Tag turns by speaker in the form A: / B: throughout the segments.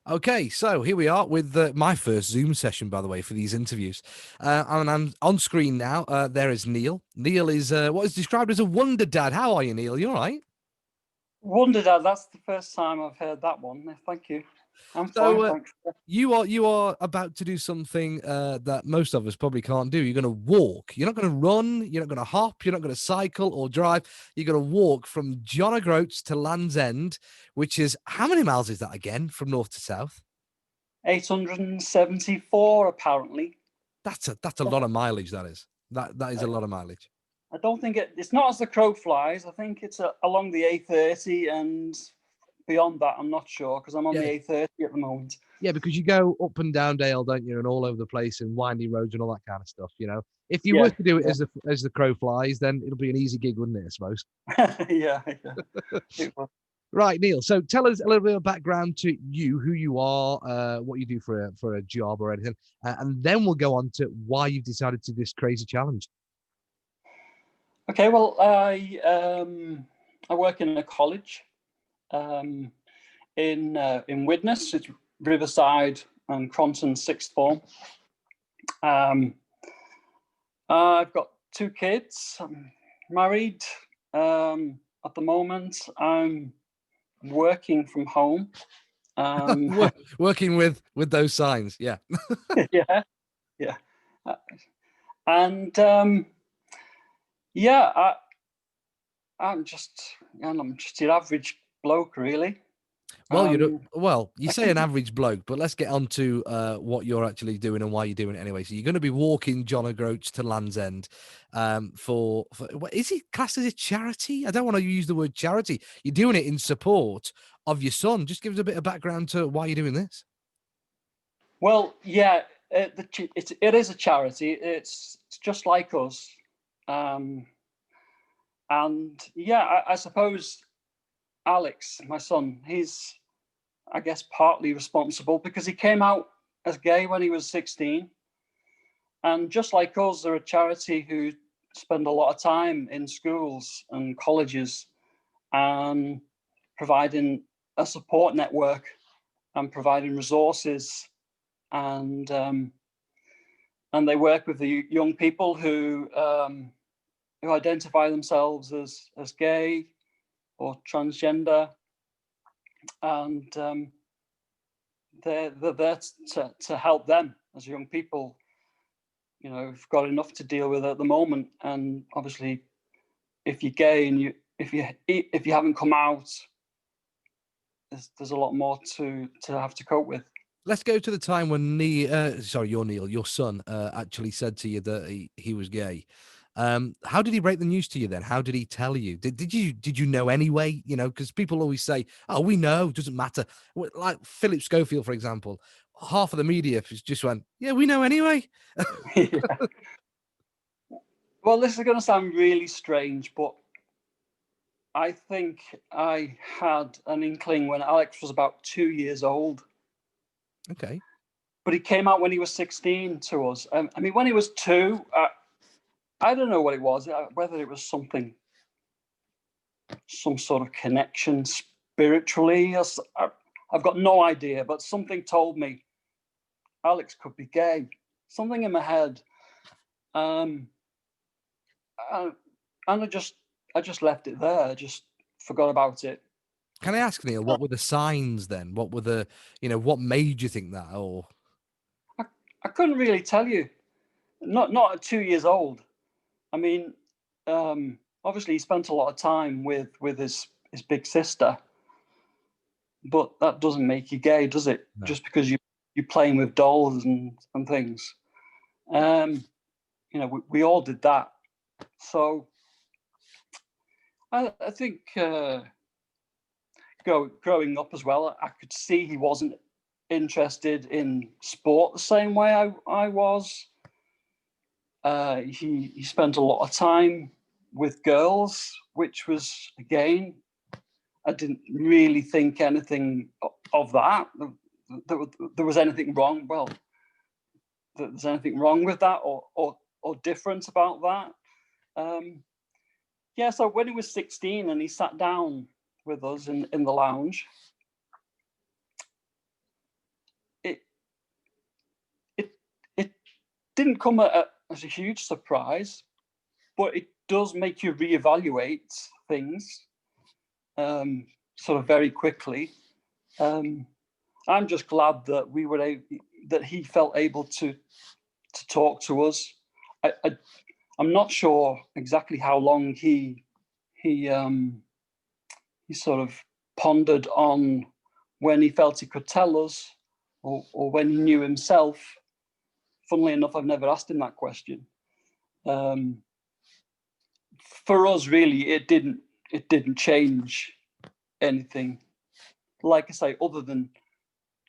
A: Okay, so here we are with my first Zoom session, by the way, for these interviews. And I'm on screen now. There is Neil. Neil is what is described as a wonder dad. How are you, Neil? You all right?
B: Wonder Dad, that's the first time I've heard that one. Thank you. I'm
A: So
B: fine, thanks.
A: you are about to do something that most of us probably can't do. You're going to walk. You're not going to run. You're not going to hop. You're not going to cycle or drive. You're going to walk from John O Groats to Land's End, which is how many miles is that again from north to south?
B: 874, apparently.
A: That's a lot of mileage. That is a
B: I,
A: lot of mileage.
B: I don't think it's not as the crow flies. I think it's along the A30 and beyond that. I'm not sure because I'm on the
A: Yeah,
B: A30 at the moment.
A: yeah, because you go up and down Dale, don't you, and all over the place and windy roads and all that kind of stuff. If you were
B: Yeah,
A: to do it
B: yeah,
A: as the crow flies, then it'll be an easy gig, wouldn't it? I suppose.
B: yeah, yeah. It was.
A: Right, Neil. So tell us a little bit of background to you, who you are, what you do for a job or anything, and then we'll go on to why you've decided to do this crazy challenge.
B: Okay, well, I work in a college um, in Widnes. It's Riverside and Cronton sixth form. Um, I've got two kids. I'm married at the moment. I'm working from home. Um,
A: Working with those signs, yeah.
B: yeah, yeah, Uh, and yeah, I'm just, I'm just your average bloke, really.
A: Well,
B: Um,
A: you say an average bloke, but let's get on to what you're actually doing and why you're doing it anyway. So you're going to be walking John O'Groats to Land's End for what is it classed as a charity? I don't want to use the word charity. You're doing it in support of your son. Just give us a bit of background to why you're doing this.
B: well, yeah, it is a charity. It's just like us, um, and yeah, I suppose Alex, my son, he's, I guess, partly responsible because he came out as gay when he was 16. And just like us, they're a charity who spend a lot of time in schools and colleges and providing a support network and providing resources. And they work with the young people who identify themselves as gay or transgender. And they're there to help them as young people, who've got enough to deal with at the moment. And obviously, if you're gay and if you haven't come out, there's a lot more to have to cope with.
A: Let's go to the time when your son, actually said to you that he was gay. How did he break the news to you then? How did he tell you? Did you know anyway? Because people always say, "Oh, we know, doesn't matter." Like Philip Schofield, for example, half of the media just went, "Yeah, we know anyway."
B: Yeah. Well, this is going to sound really strange, but I think I had an inkling when Alex was about 2 years old.
A: Okay.
B: But he came out when he was 16 to us. I mean, when he was two, I don't know what it was, whether it was some sort of connection spiritually. I've got no idea, but something told me Alex could be gay. Something in my head, um, and I just left it there. I just forgot about it.
A: Can I ask, Neil, what were the signs then? What made you think that? Or
B: I, I couldn't really tell you. Not at 2 years old. I mean, obviously he spent a lot of time with his big sister, but that doesn't make you gay, does it?
A: no?
B: Just because you're playing with dolls and things. Um, we all did that. So I think growing up as well, I could see he wasn't interested in sport the same way I was. He spent a lot of time with girls, which was, again, I didn't really think anything of that. There was anything wrong. Well, there's anything wrong with that or different about that. Yeah, so when he was 16 and he sat down with us in the lounge, didn't come as a huge surprise, but it does make you reevaluate things sort of very quickly. I'm just glad that that he felt able to talk to us. I'm not sure exactly how long he sort of pondered on when he felt he could tell us, or when he knew himself. Funnily enough, I've never asked him that question. For us, really, it didn't change anything. Like I say, other than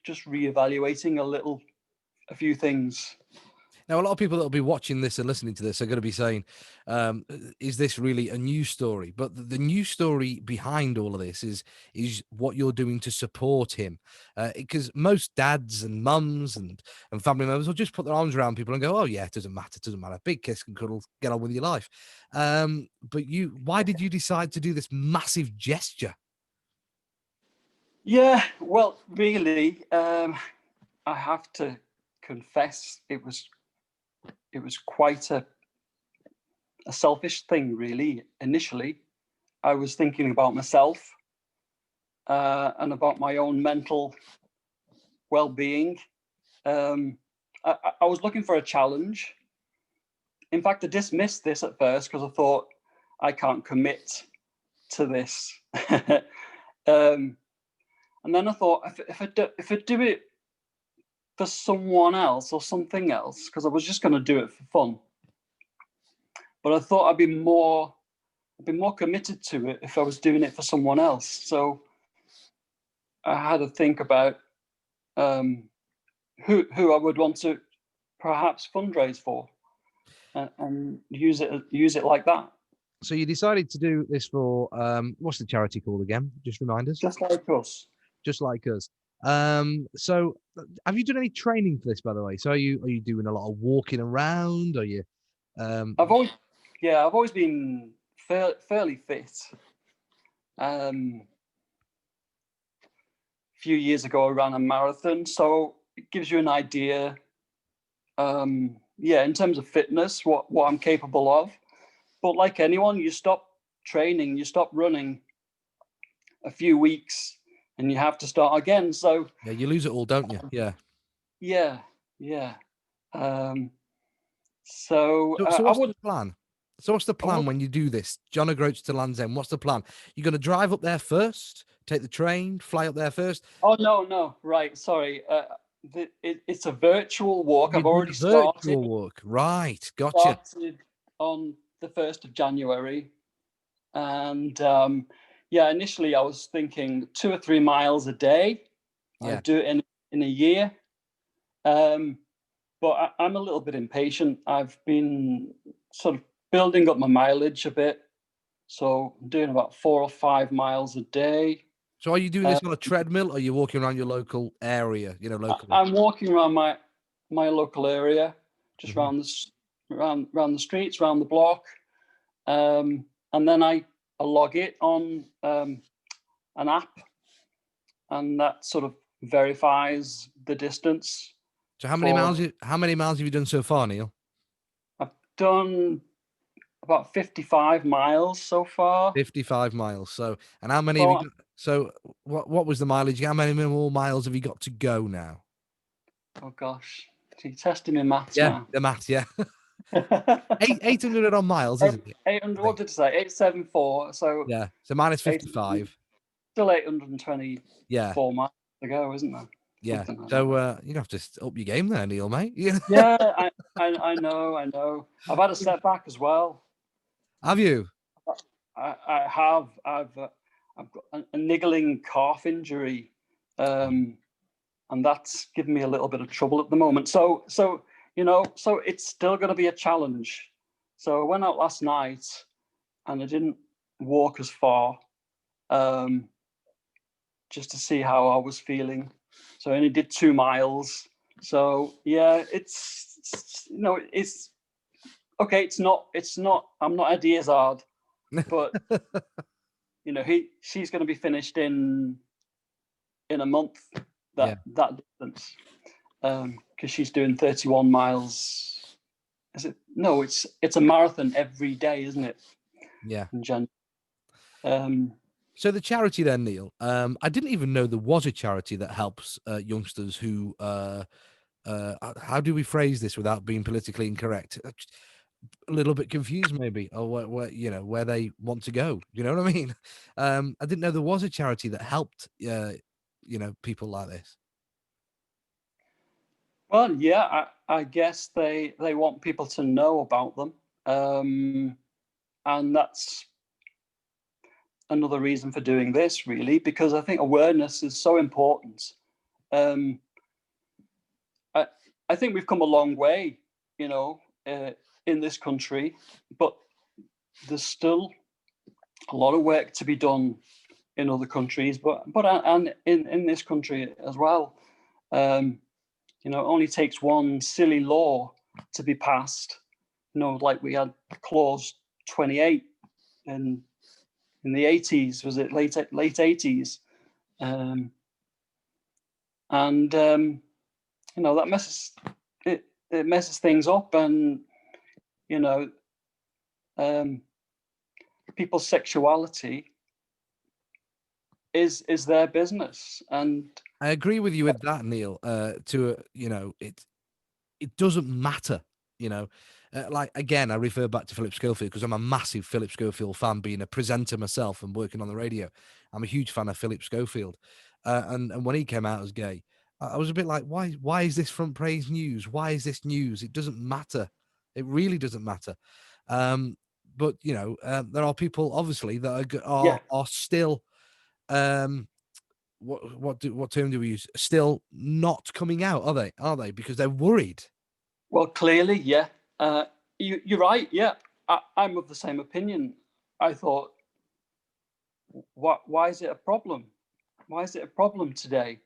B: just reevaluating a few things.
A: Now, a lot of people that will be watching this and listening to this are going to be saying, is this really a news story? But the news story behind all of this is what you're doing to support him. Because most dads and mums and family members will just put their arms around people and go, oh, yeah, it doesn't matter. Big kiss and cuddle, get on with your life. But why did you decide to do this massive gesture?
B: Yeah, well, really, I have to confess, it was quite a selfish thing, really. Initially, I was thinking about myself and about my own mental well-being. I was looking for a challenge. In fact, I dismissed this at first because I thought, I can't commit to this. And then I thought, if I do it for someone else or something else, because I was just going to do it for fun, but I thought I'd be more committed to it if I was doing it for someone else. So I had to think about who I would want to perhaps fundraise for, and use it like that.
A: So you decided to do this for what's the charity called again? Just remind us.
B: Just like us.
A: Just like us. So have you done any training for this, by the way? So are you doing a lot of walking around? Are you?
B: I've always been fairly fit. A few years ago, I ran a marathon, so it gives you an idea. In terms of fitness, what I'm capable of. But like anyone, you stop training, you stop running a few weeks, and you have to start again. So
A: yeah, you lose it all, don't you? Yeah.
B: Yeah.
A: So
B: I
A: what's
B: would.
A: the plan? So what's the plan when you do this? John O Groats to Land's End. What's the plan? You're going to drive up there first, take the train, fly up there first?
B: Oh, no. Right. Sorry. It's a virtual walk.
A: You're
B: I've
A: doing
B: already
A: a virtual walk. Right. Gotcha.
B: started on the 1st of January. And initially I was thinking 2 or 3 miles a day.
A: Yeah.
B: I'd do it in a year. But I'm a little bit impatient. I've been sort of building up my mileage a bit. So I'm doing about 4 or 5 miles a day.
A: So are you doing this on a treadmill or are you walking around your local area, locally?
B: I'm walking around my local area, just around the streets, around the block. And then I log it on an app, and that sort of verifies the distance.
A: So how many miles have you done so far, Neil?
B: I've done about 55 miles so far.
A: 55 miles. So, and how many have you got? So what was the mileage? How many more miles have you got to go now?
B: Oh gosh, so you're testing me maths
A: Yeah,
B: now.
A: the math, yeah. 800 on miles, isn't it?
B: 800, what did it say? 874. So
A: yeah. So minus 55.
B: Still 824
A: Yeah.
B: miles to go, isn't there?
A: Yeah.
B: Like
A: so you have to up your game there, Neil, mate. Yeah.
B: Yeah, I know. I've had a setback as well.
A: Have you?
B: I have. I've got a niggling calf injury, and that's given me a little bit of trouble at the moment. So it's still going to be a challenge. So I went out last night, and I didn't walk as far, just to see how I was feeling. So I only did 2 miles. So yeah, it's okay. It's not. I'm not Eddie Izzard, but she's going to be finished in a month. That distance, because she's doing 31 miles is it? No, it's a marathon every day, isn't it?
A: Yeah.
B: In January.
A: So the charity then, Neil, I didn't even know there was a charity that helps youngsters who, how do we phrase this without being politically incorrect? A little bit confused maybe, or where you know, where they want to go. You know what I mean? I didn't know there was a charity that helped, you know, people like this.
B: Well, yeah, I guess they want people to know about them, and that's another reason for doing this, really, because I think awareness is so important. Um, I I think we've come a long way, you know, in this country, but there's still a lot of work to be done in other countries, but and in this country as well. Um, you know, it only takes one silly law to be passed. You know, like we had clause 28 in the 80s. Was it late 80s? Um, and you know, that it messes things up, and you know, um, people's sexuality is their business. And
A: I agree with you with that, Neil. You know, it doesn't matter, you know. Like again, I refer back to Philip Schofield because I'm a massive Philip Schofield fan, being a presenter myself and working on the radio. I'm a huge fan of Philip Schofield, and when he came out as gay, I was a bit like, why is this front page news? Why is this news? It doesn't matter. It really doesn't matter. Um, but you know, there are people obviously that
B: yeah,
A: are still um what term do we use? Still not coming out, are they? Are they? Because they're worried.
B: well, clearly, yeah. You're right. Yeah, I'm of the same opinion. I thought, why is it a problem? Why is it a problem today?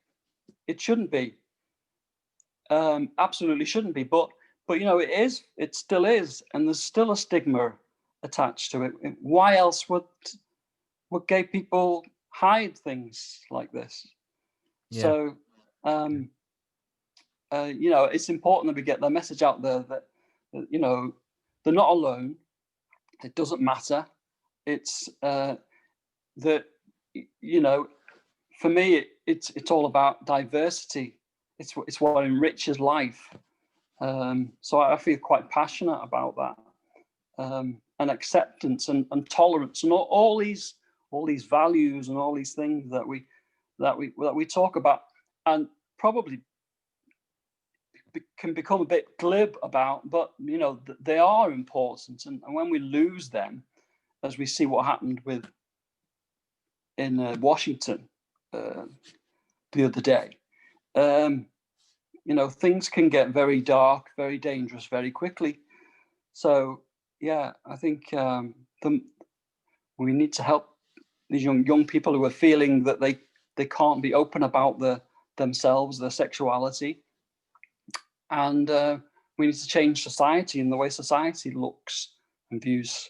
B: It shouldn't be. Absolutely shouldn't be. But you know, it is. It still is, and there's still a stigma attached to it. Why else would gay people hide things like this?
A: Yeah,
B: So, you know, it's important that we get the message out there that you know, they're not alone. It doesn't matter. It's that you know, for me, it's all about diversity. It's what enriches life. So I feel quite passionate about that, and acceptance and tolerance and all these values and all these things that we talk about, and probably can become a bit glib about, but you know, they are important, and when we lose them, as we see what happened with in Washington uh, the other day, um, you know, things can get very dark, very dangerous, very quickly. So yeah, I think we need to help these young people who are feeling that they can't be open about themselves, their sexuality, and we need to change society and the way society looks and views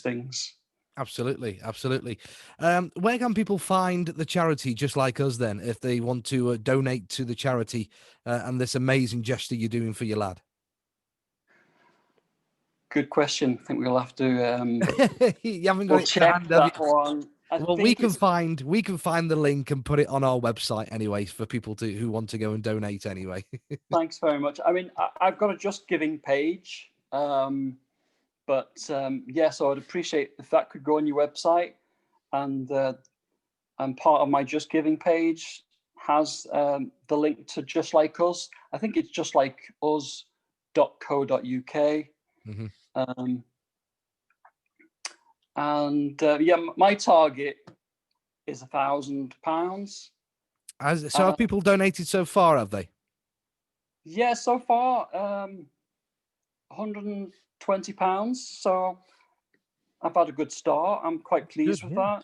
B: things.
A: absolutely, absolutely. Where can people find the charity just like us then, if they want to donate to the charity and this amazing gesture you're doing for your lad?
B: Good question. I think we'll have to
A: You haven't got
B: we'll
A: it to
B: check
A: hand, have you?
B: that one. I
A: Well,
B: think it's
A: we can find the link and put it on our website anyway for people to who want to go and donate anyway.
B: thanks very much. I mean, I've got a Just Giving page, but yeah, so I'd appreciate if that could go on your website, and part of my Just Giving page has the link to Just Like Us. I think it's justlikeus.co.uk.
A: Mhm.
B: Um, and yeah, my target is £1,000.
A: So have people donated so far, have they?
B: Yeah, so far, £120. So I've had a good start. I'm quite
A: Good,
B: pleased with
A: yeah.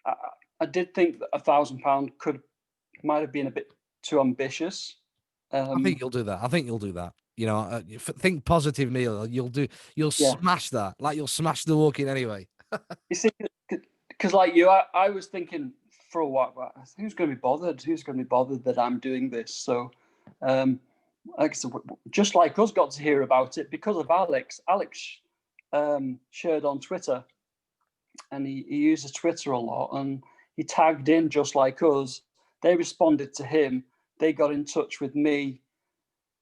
B: that. I, I did think that £1,000 might have been a bit too ambitious.
A: I think
B: Um,
A: you'll do that. I think you'll do that. You know, think positive, Neil. You'll
B: yeah,
A: smash that. Like you'll smash the walk in anyway.
B: you see, because like you, I was thinking for a while, well, who's going to be bothered? Who's going to be bothered that I'm doing this? So, um, like I said, just like us, got to hear about it because of Alex. Alex shared on Twitter, and he uses Twitter a lot, and he tagged in just like us. They responded to him. They got in touch with me,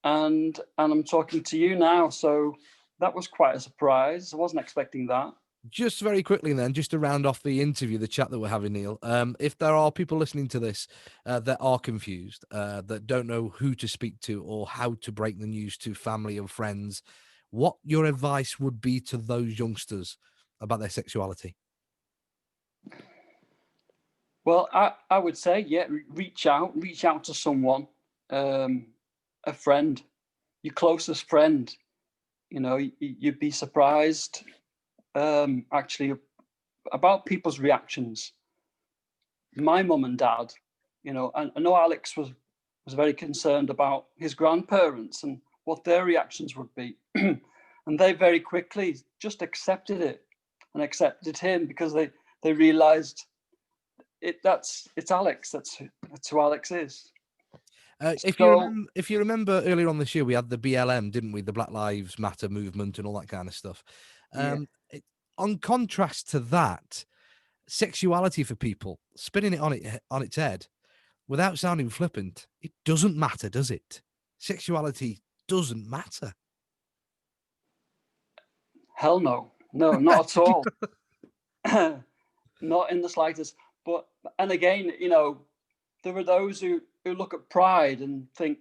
B: and I'm talking to you now. So that was quite a surprise. I wasn't expecting that.
A: Just very quickly then, just to round off the interview, the chat that we're having, Neil, if there are people listening to this that are confused, that don't know who to speak to or how to break the news to family and friends, what your advice would be to those youngsters about their sexuality?
B: Well, I would say, yeah, reach out to someone, a friend, your closest friend. You know, you'd be surprised, actually, about people's reactions. My mum and dad, you know, I know Alex was very concerned about his grandparents and what their reactions would be. And they very quickly just accepted it and accepted him because they realized it's Alex. That's who Alex is.
A: If
B: So
A: you remember earlier on this year, we had the BLM, didn't we? The Black Lives Matter movement and all that kind of stuff.
B: yeah,
A: On contrast to that, sexuality for people, spinning it on its head, without sounding flippant, it doesn't matter, does it? Sexuality doesn't matter.
B: hell no, not at all. Not in the slightest. But and again, you know, there are those who look at pride and think,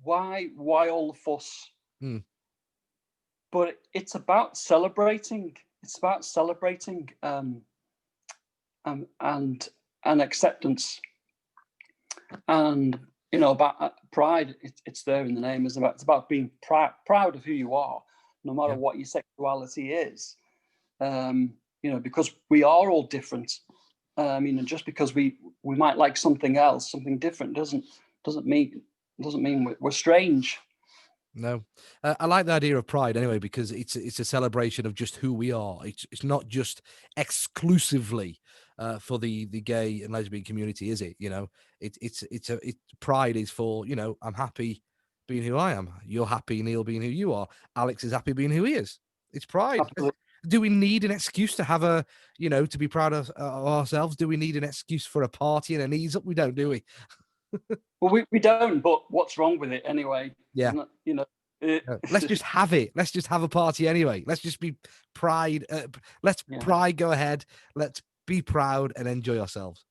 B: why all the fuss?
A: Hmm.
B: But it's about celebrating. It's about celebrating and acceptance. And you know, about pride. It's there in the name. It's about being proud of who you are, no matter
A: Yeah.
B: what your sexuality is. You know, because we are all different. You know, just because we might like something else, something different, doesn't mean we're strange.
A: No, I like the idea of pride anyway because it's a celebration of just who we are. It's not just exclusively for the gay and lesbian community, is it? You know, pride is for, you know, I'm happy being who I am. You're happy, Neil, being who you are. Alex is happy being who he is. It's pride.
B: Absolutely.
A: Do we need an excuse to have a, you know, to be proud of ourselves? Do we need an excuse for a party and an ease up? We don't, do we?
B: Well, we don't. But what's wrong with it anyway?
A: Yeah.
B: Isn't it? You know.
A: Let's just have it. Let's just have a party anyway. Let's just be pride. Let's
B: Yeah.
A: pride go ahead. Let's be proud and enjoy ourselves.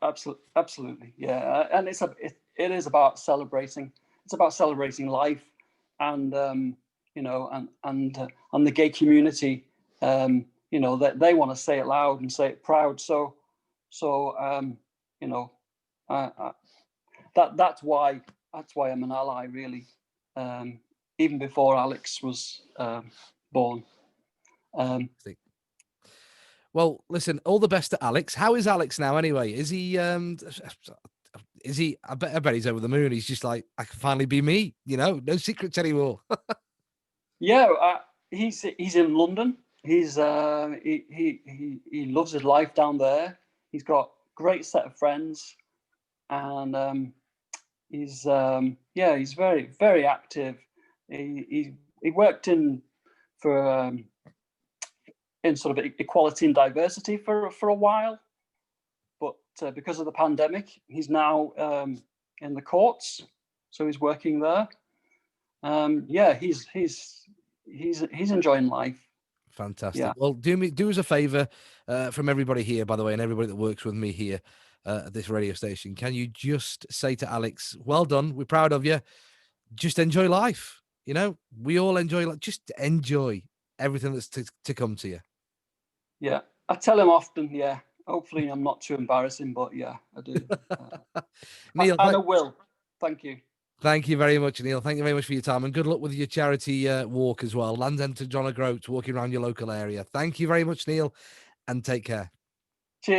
B: Absolutely. Yeah. And it is about celebrating. It's about celebrating life, and you know, and the gay community. You know, that they want to say it loud and say it proud. So you know, I, that's why I'm an ally, really. Even before Alex was born.
A: Well, listen, all the best to Alex. How is Alex now anyway? Is he I bet he's over the moon. He's just like, I can finally be me, you know, no secrets anymore.
B: Yeah, he's in London. He's he loves his life down there. He's got great set of friends, and he's he's very active. He worked for in sort of equality and diversity for a while, but because of the pandemic, he's now in the courts, so he's working there. Yeah, he's enjoying life.
A: Fantastic.
B: Yeah.
A: Well, do us a favor from everybody here, by the way, and everybody that works with me here at this radio station. Can you just say to Alex, well done, we're proud of you. Just enjoy life. You know, we all enjoy life. Just enjoy everything that's to come to you.
B: Yeah, I tell him often. Yeah, hopefully I'm not too embarrassing, but yeah, I do.
A: Neil,
B: And I will. Thank you.
A: thank you very much, Neil. Thank you very much for your time, and good luck with your charity walk as well. Land's End to John O Groats, walking around your local area. Thank you very much, Neil, and take care.